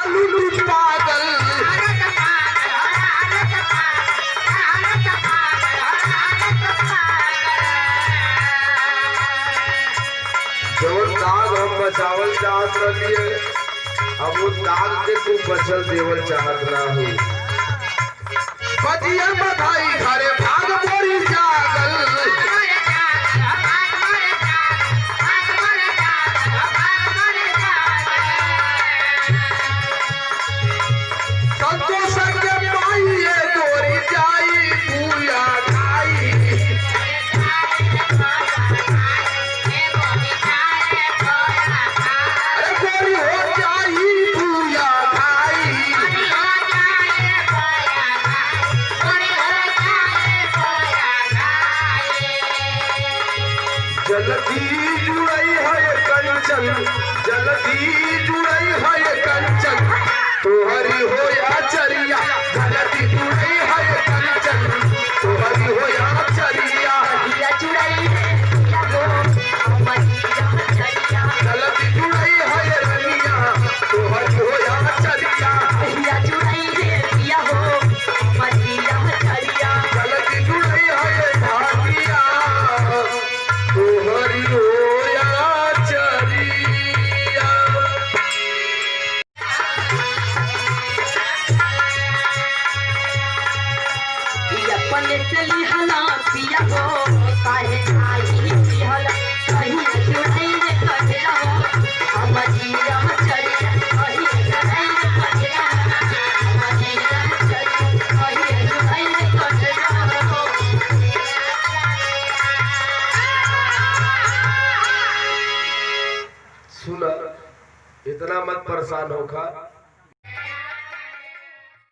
पागल जवन दाग हम बचावल चाहत रहिए, अब वो दाग के तू बचल देवल चाहत ना हो। बजिया बधाई घरे भाग मोरी जागल, संतोष के पाइए गोरी जाई पूया खाई। अरे गोरी हो जाई पूया खाई, जल्दी जुड़ई है कंचन, जल्दी जुड़ई है कंचन, तोहरी हो या चरिया, जल्दी जुड़ई है कंचन, तोहरी हो या चरिया, जल्दी जुड़ई है रनिया, तोहरी हो या चरिया, जल्दी जुड़ई है भागिया, तोहरी हो या चरिया। चली हला पिया हो काहे आई पिहल कहीं जुड़ई रे कजरा हो मजीरा चली कहीं जुड़ई रे कजरा मजीरा चली कहीं जुड़ई रे कजरा हो। सुना, इतना मत परेशान होखा।